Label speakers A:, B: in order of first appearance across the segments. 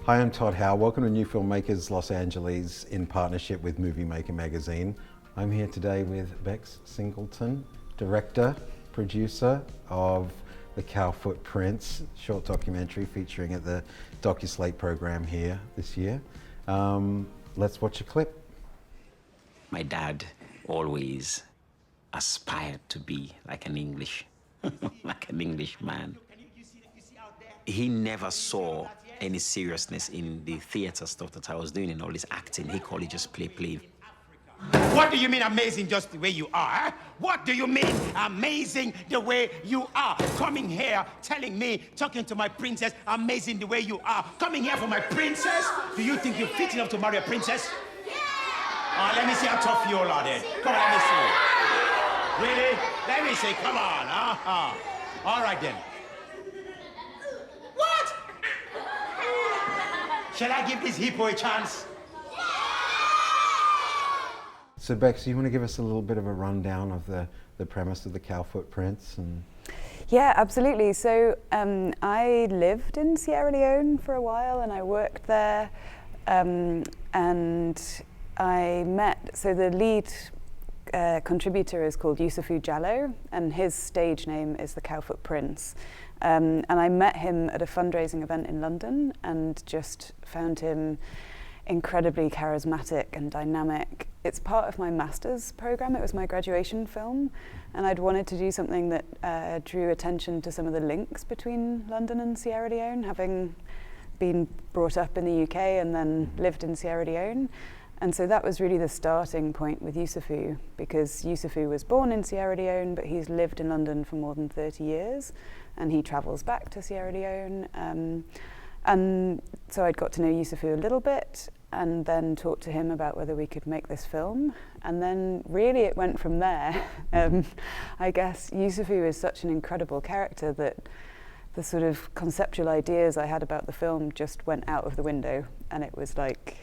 A: Hi, I'm Todd Howe. Welcome to NewFilmmakers Los Angeles in partnership with Movie Maker magazine. I'm here today with Bex Singleton, director, producer of the Cowfoot Prince short documentary featuring at the DocuSlate program here this year. Let's watch a clip.
B: My dad always aspired to be like an English, like an Englishman. He never saw any seriousness in the theater stuff that I was doing and all this acting. He called it just play.
C: What do you mean amazing just the way you are? What do you mean amazing the way you are? Coming here, telling me, talking to my princess, amazing the way you are. Coming here for my princess? Do you think you're fit enough to marry a princess? Yeah! Let me see how tough you all are then. Come on, let me see. Really? Let me see, come on. All right then. What? Shall I give this hippo a chance?
A: So Bex, you want to give us a little bit of a rundown of the premise of the Cowfoot Prince?
D: Yeah, absolutely. So I lived in Sierra Leone for a while and I worked there, and I met, so the lead contributor is called Yusufu Jallo and his stage name is the Cowfoot Prince. And I met him at a fundraising event in London and just found him incredibly charismatic and dynamic. It's part of my master's program. It was my graduation film, and I'd wanted to do something that drew attention to some of the links between London and Sierra Leone, having been brought up in the UK and then lived in Sierra Leone. And so that was really the starting point with Yusufu, because Yusufu was born in Sierra Leone, but he's lived in London for more than 30 years, and he travels back to Sierra Leone. And so I'd got to know Yusufu a little bit and then talked to him about whether we could make this film. And then really it went from there. I guess Yusufu is such an incredible character that the sort of conceptual ideas I had about the film just went out of the window. And it was like,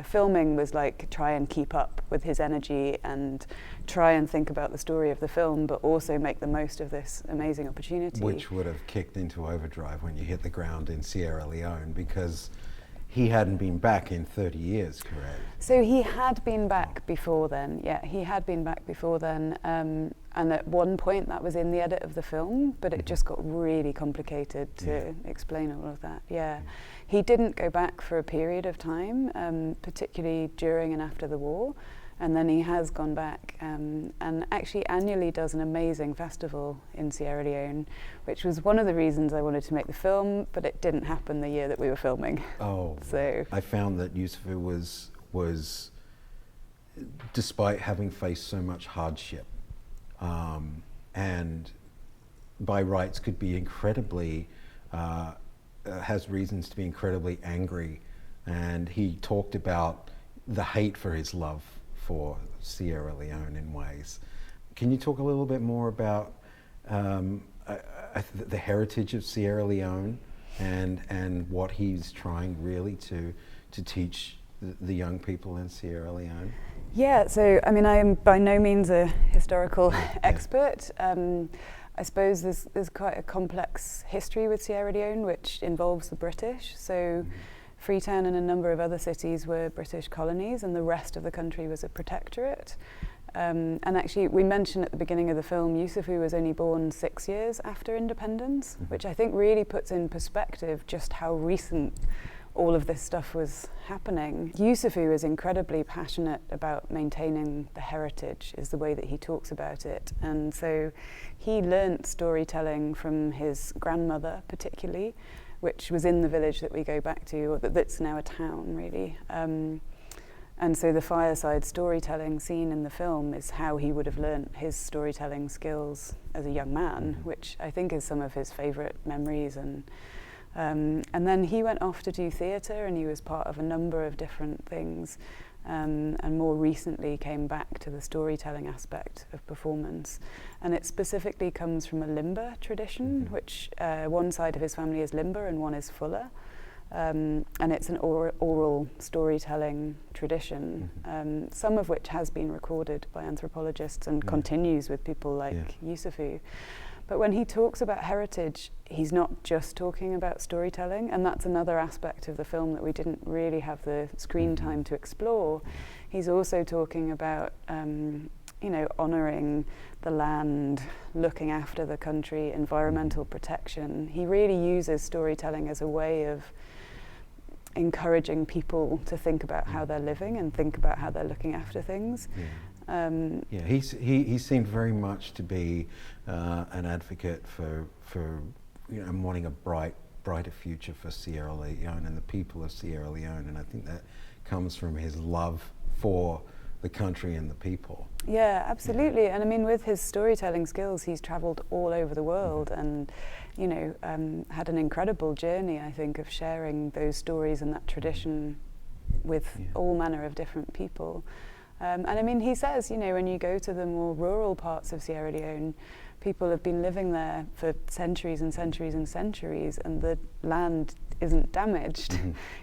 D: filming was like try and keep up with his energy and try and think about the story of the film, but also make the most of this amazing opportunity.
A: Which would have kicked into overdrive when you hit the ground in Sierra Leone, because he hadn't been back in 30 years, correct?
D: So he had been back before then, yeah, he had been back before then. And at one point that was in the edit of the film, but it just got really complicated to explain all of that, yeah. He didn't go back for a period of time, particularly during and after the war, and then he has gone back and actually annually does an amazing festival in Sierra Leone, which was one of the reasons I wanted to make the film, but it didn't happen the year that we were filming.
A: Oh, so I found that Yusufu was, despite having faced so much hardship, and by rights could be incredibly, has reasons to be incredibly angry, and he talked about the hate for his love for Sierra Leone in ways. Can you talk a little bit more about the heritage of Sierra Leone and what he's trying really to teach the young people in Sierra Leone?
D: Yeah, so I mean, I am by no means a historical expert. I suppose there's quite a complex history with Sierra Leone, which involves the British. So Freetown and a number of other cities were British colonies, and the rest of the country was a protectorate. And actually, we mentioned at the beginning of the film, Yusufu was only born 6 years after independence, which I think really puts in perspective just how recent all of this stuff was happening. Yusufu is incredibly passionate about maintaining the heritage, is the way that he talks about it. And so he learnt storytelling from his grandmother particularly, which was in the village that we go back to, or that's now a town really. And so the fireside storytelling scene in the film is how he would have learnt his storytelling skills as a young man, which I think is some of his favourite memories. And then he went off to do theatre, and he was part of a number of different things, and more recently came back to the storytelling aspect of performance. And it specifically comes from a limba tradition, which one side of his family is limba and one is fuller. and it's an oral storytelling tradition, some of which has been recorded by anthropologists and continues with people like Yusufu. But when he talks about heritage, he's not just talking about storytelling, and that's another aspect of the film that we didn't really have the screen time to explore. He's also talking about, you know, honouring the land, looking after the country, environmental protection. He really uses storytelling as a way of encouraging people to think about how they're living and think about how they're looking after things.
A: He seemed very much to be an advocate for you know, wanting a brighter future for Sierra Leone and the people of Sierra Leone, and I think that comes from his love for the country and the people.
D: Yeah, absolutely. And I mean, with his storytelling skills, he's travelled all over the world and, you know, had an incredible journey, I think, of sharing those stories and that tradition with all manner of different people. And I mean, he says, you know, when you go to the more rural parts of Sierra Leone, people have been living there for centuries and centuries and centuries, and the land isn't damaged.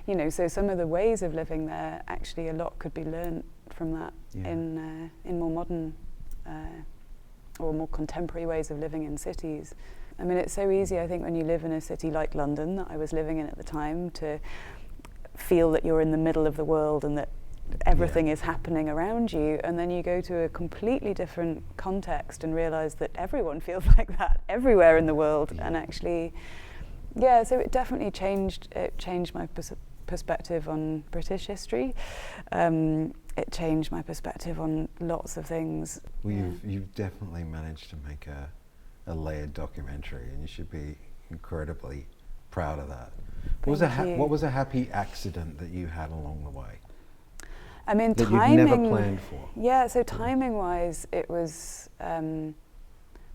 D: You know, so some of the ways of living there, actually a lot could be learnt from that in more modern or more contemporary ways of living in cities. I mean, it's so easy, I think, when you live in a city like London, that I was living in at the time, to feel that you're in the middle of the world and that everything is happening around you, and then you go to a completely different context and realize that everyone feels like that everywhere in the world. And actually, so it definitely changed my perspective on British history. It changed my perspective on lots of things.
A: Well, you've definitely managed to make a layered documentary, and you should be incredibly proud of that. What was a happy accident that you had along the way?
D: I mean,
A: that
D: timing,
A: you've never planned for.
D: Yeah, so timing-wise, it was, well,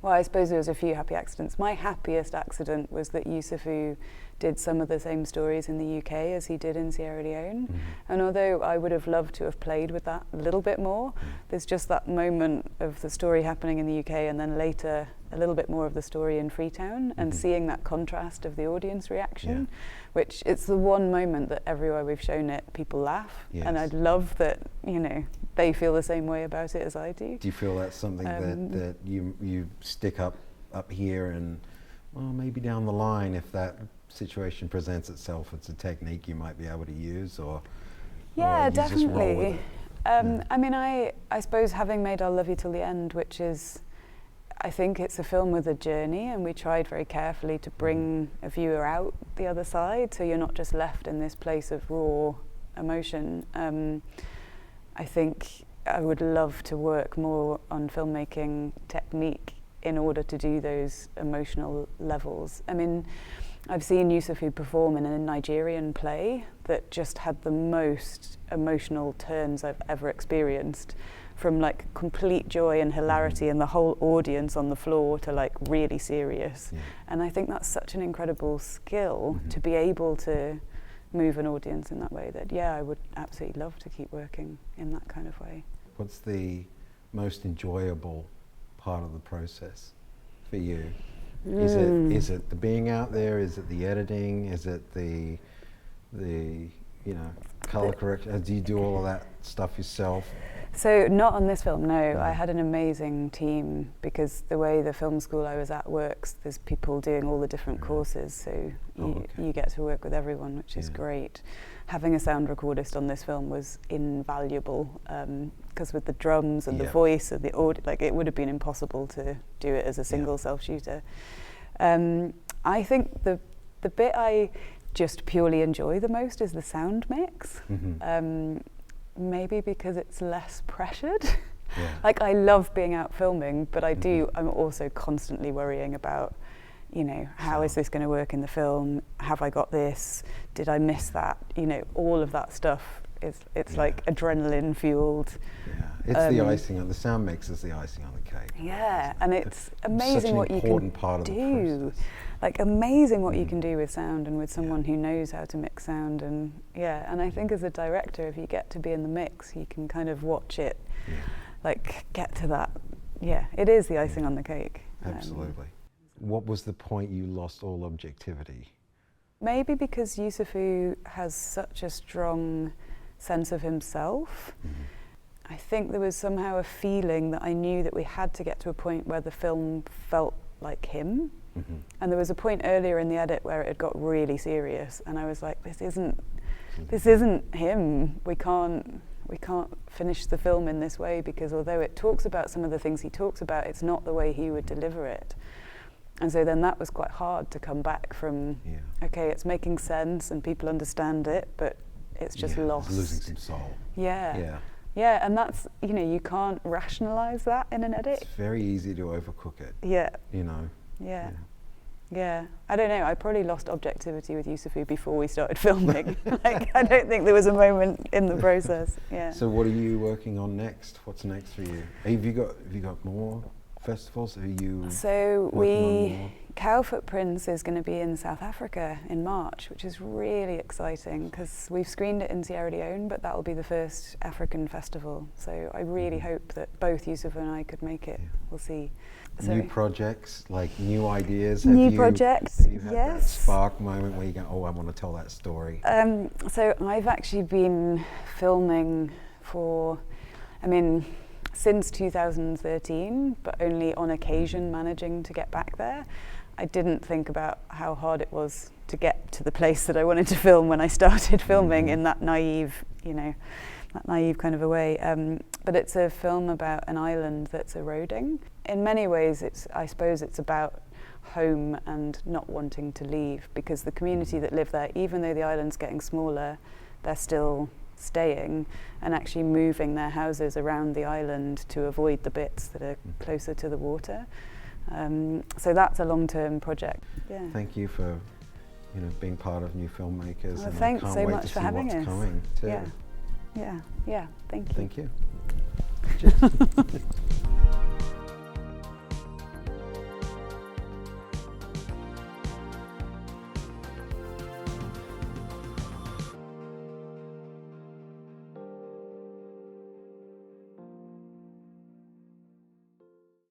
D: I suppose there was a few happy accidents. My happiest accident was that Yusufu did some of the same stories in the UK as he did in Sierra Leone. And although I would have loved to have played with that a little bit more, there's just that moment of the story happening in the UK and then later a little bit more of the story in Freetown, and seeing that contrast of the audience reaction, which it's the one moment that everywhere we've shown it, people laugh. And I'd love that, you know, they feel the same way about it as I do.
A: Do you feel that's something that you stick up here, and well, maybe down the line, if that situation presents itself, it's a technique you might be able to use, or
D: yeah,
A: or
D: definitely. I mean, I suppose having made I'll Love You Till the End, which is, I think it's a film with a journey, and we tried very carefully to bring a viewer out the other side, so you're not just left in this place of raw emotion. I think I would love to work more on filmmaking technique in order to do those emotional levels. I mean, I've seen Yusufu perform in a Nigerian play that just had the most emotional turns I've ever experienced, from like complete joy and hilarity and the whole audience on the floor to like really serious. And I think that's such an incredible skill to be able to move an audience in that way, that I would absolutely love to keep working in that kind of way.
A: What's the most enjoyable part of the process for you? Is it the being out there? Is it the editing? Is it the you know, color correction? Do you do all of that stuff yourself?
D: So not on this film, no. I had an amazing team, because the way the film school I was at works, there's people doing all the different courses, so you get to work with everyone, which is great. Having a sound recordist on this film was invaluable, because with the drums and the voice and the audio, like, it would have been impossible to do it as a single self-shooter. I think the bit I just purely enjoy the most is the sound mix. Maybe because it's less pressured. Like, I love being out filming, but I'm also constantly worrying about, you know, how is this going to work in the film? Have I got this? Did I miss that? You know, all of that stuff it's like adrenaline fueled.
A: It's the icing on the sound mix is the icing on the cake.
D: And it's amazing what you can do. Like, amazing what you can do with sound, and with someone who knows how to mix sound. And and I think as a director, if you get to be in the mix, you can kind of watch it like get to that. It is the icing on the cake.
A: Absolutely. What was the point you lost all objectivity?
D: maybe because Yusufu has such a strong sense of himself. I think there was somehow a feeling that I knew that we had to get to a point where the film felt like him. And there was a point earlier in the edit where it had got really serious, and I was like, this isn't him. We can't finish the film in this way, because although it talks about some of the things he talks about, it's not the way he would deliver it. And so then that was quite hard to come back from, okay, it's making sense and people understand it, but it's just lost.
A: It's losing some soul.
D: Yeah, and that's, you know, you can't rationalize that in an edit.
A: It's very easy to overcook it.
D: Yeah.
A: You know.
D: Yeah. I don't know, I probably lost objectivity with Yusufu before we started filming. Like, I don't think there was a moment in the process. Yeah.
A: So what are you working on next? What's next for you? Have you got more festivals? Are you working on more?
D: Cowfoot Prince is going to be in South Africa in March, which is really exciting because we've screened it in Sierra Leone, but that will be the first African festival. So I really hope that both Yusufu and I could make it. We'll see. So
A: new projects, like new ideas?
D: New projects,
A: have you had that spark moment where you go, oh, I want to tell that story?
D: So I've actually been filming since 2013, but only on occasion managing to get back there. I didn't think about how hard it was to get to the place that I wanted to film when I started filming in that naive kind of a way. But it's a film about an island that's eroding. In many ways, I suppose it's about home and not wanting to leave, because the community that live there, even though the island's getting smaller, they're still staying and actually moving their houses around the island to avoid the bits that are closer to the water. So that's a long-term project. Yeah.
A: Thank you for being part of New Filmmakers.
D: Well,
A: and
D: thanks
A: I can't
D: so
A: wait
D: much
A: to
D: for
A: see
D: having
A: what's
D: us.
A: coming too.
D: Yeah. Thank you.
A: Thank you.